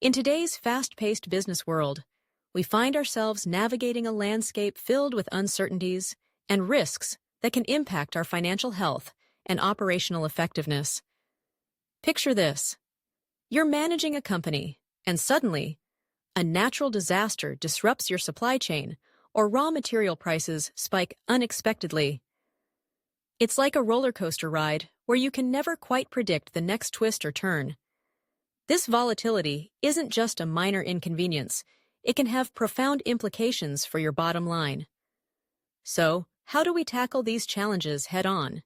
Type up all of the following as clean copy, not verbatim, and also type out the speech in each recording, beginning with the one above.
In today's fast-paced business world, we find ourselves navigating a landscape filled with uncertainties and risks that can impact our financial health and operational effectiveness. Picture this. You're managing a company, and suddenly, a natural disaster disrupts your supply chain, or raw material prices spike unexpectedly. It's like a roller coaster ride where you can never quite predict the next twist or turn. This volatility isn't just a minor inconvenience, it can have profound implications for your bottom line. So, how do we tackle these challenges head-on?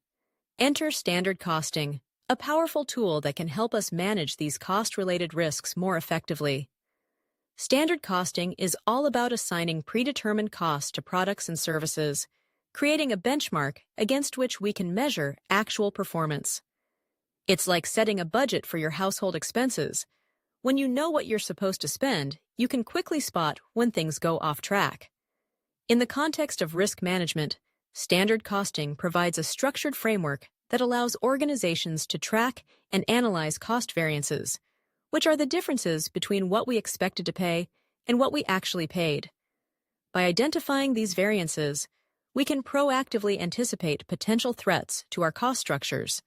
Enter standard costing, a powerful tool that can help us manage these cost-related risks more effectively. Standard costing is all about assigning predetermined costs to products and services, creating a benchmark against which we can measure actual performance. It's like setting a budget for your household expenses. When you know what you're supposed to spend, you can quickly spot when things go off track. In the context of risk management, standard costing provides a structured framework that allows organizations to track and analyze cost variances, which are the differences between what we expected to pay and what we actually paid. By identifying these variances, we can proactively anticipate potential threats to our cost structures.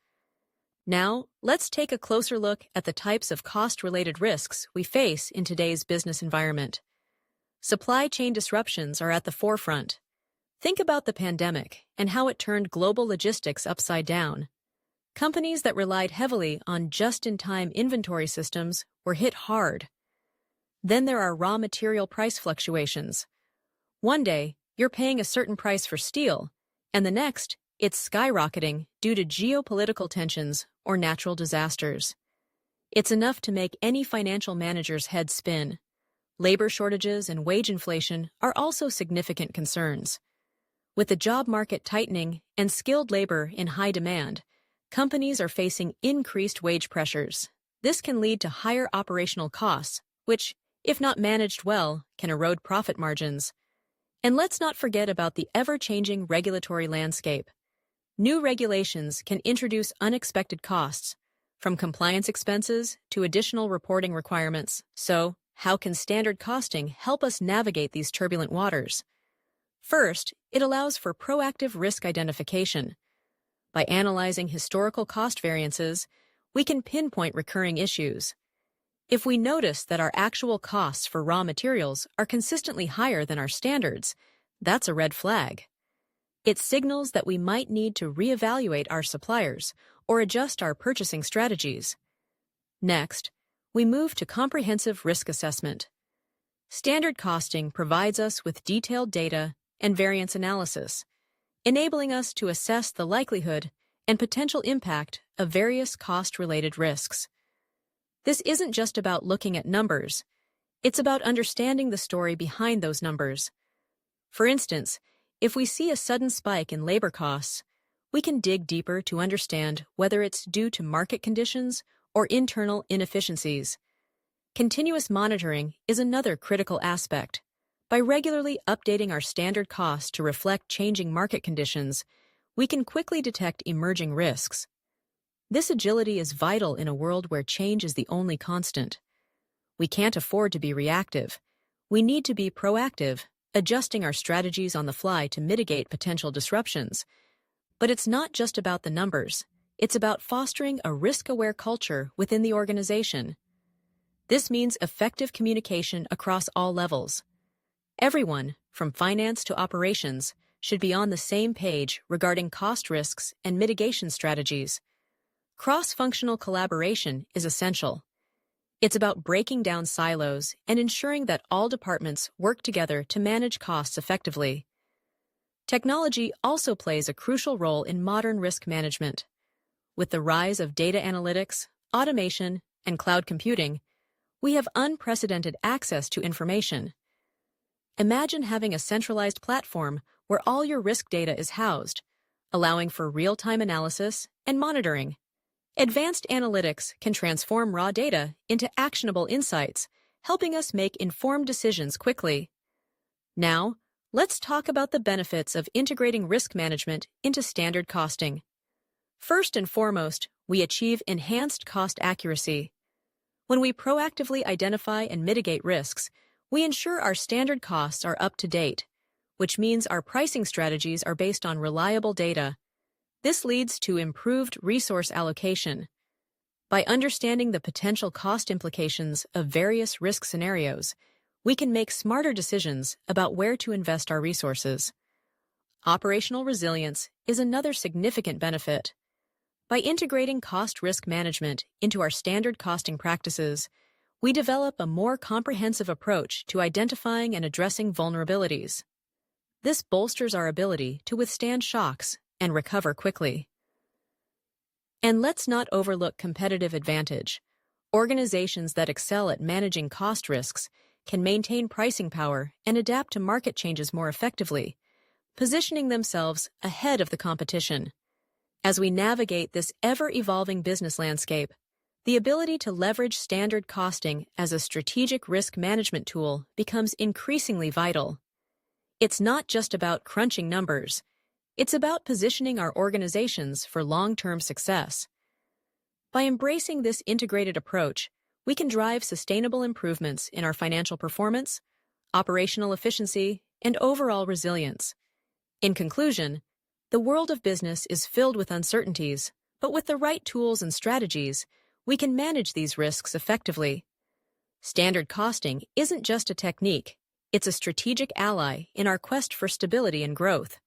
Now, let's take a closer look at the types of cost-related risks we face in today's business environment. Supply chain disruptions are at the forefront. Think about the pandemic and how it turned global logistics upside down. Companies that relied heavily on just-in-time inventory systems were hit hard. Then there are raw material price fluctuations. One day, you're paying a certain price for steel, and the next, it's skyrocketing due to geopolitical tensions or natural disasters. It's enough to make any financial manager's head spin. Labor shortages and wage inflation are also significant concerns. With the job market tightening and skilled labor in high demand, companies are facing increased wage pressures. This can lead to higher operational costs, which, if not managed well, can erode profit margins. And let's not forget about the ever-changing regulatory landscape. New regulations can introduce unexpected costs, from compliance expenses to additional reporting requirements. So, how can standard costing help us navigate these turbulent waters? First, it allows for proactive risk identification. By analyzing historical cost variances, we can pinpoint recurring issues. If we notice that our actual costs for raw materials are consistently higher than our standards, that's a red flag. It signals that we might need to reevaluate our suppliers or adjust our purchasing strategies. Next, we move to comprehensive risk assessment. Standard costing provides us with detailed data and variance analysis, enabling us to assess the likelihood and potential impact of various cost-related risks. This isn't just about looking at numbers, it's about understanding the story behind those numbers. For instance, if we see a sudden spike in labor costs, we can dig deeper to understand whether it's due to market conditions or internal inefficiencies. Continuous monitoring is another critical aspect. By regularly updating our standard costs to reflect changing market conditions, we can quickly detect emerging risks. This agility is vital in a world where change is the only constant. We can't afford to be reactive. We need to be proactive, adjusting our strategies on the fly to mitigate potential disruptions. But it's not just about the numbers. It's about fostering a risk-aware culture within the organization. This means effective communication across all levels. Everyone, from finance to operations, should be on the same page regarding cost risks and mitigation strategies. Cross-functional collaboration is essential. It's about breaking down silos and ensuring that all departments work together to manage costs effectively. Technology also plays a crucial role in modern risk management. With the rise of data analytics, automation, and cloud computing, we have unprecedented access to information. Imagine having a centralized platform where all your risk data is housed, allowing for real-time analysis and monitoring. Advanced analytics can transform raw data into actionable insights, helping us make informed decisions quickly. Now, let's talk about the benefits of integrating risk management into standard costing. First and foremost, we achieve enhanced cost accuracy. When we proactively identify and mitigate risks, we ensure our standard costs are up to date, which means our pricing strategies are based on reliable data. This leads to improved resource allocation. By understanding the potential cost implications of various risk scenarios, we can make smarter decisions about where to invest our resources. Operational resilience is another significant benefit. By integrating cost risk management into our standard costing practices, we develop a more comprehensive approach to identifying and addressing vulnerabilities. This bolsters our ability to withstand shocks and recover quickly. And let's not overlook competitive advantage. Organizations that excel at managing cost risks can maintain pricing power and adapt to market changes more effectively, positioning themselves ahead of the competition. As we navigate this ever-evolving business landscape, the ability to leverage standard costing as a strategic risk management tool becomes increasingly vital. It's not just about crunching numbers. It's about positioning our organizations for long-term success. By embracing this integrated approach, we can drive sustainable improvements in our financial performance, operational efficiency, and overall resilience. In conclusion, the world of business is filled with uncertainties, but with the right tools and strategies, we can manage these risks effectively. Standard costing isn't just a technique, it's a strategic ally in our quest for stability and growth.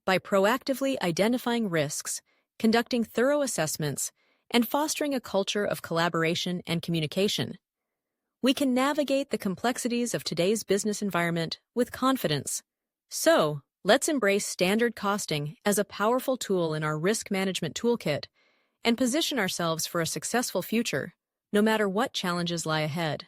By proactively identifying risks, conducting thorough assessments, and fostering a culture of collaboration and communication, we can navigate the complexities of today's business environment with confidence. So, let's embrace standard costing as a powerful tool in our risk management toolkit and position ourselves for a successful future, no matter what challenges lie ahead.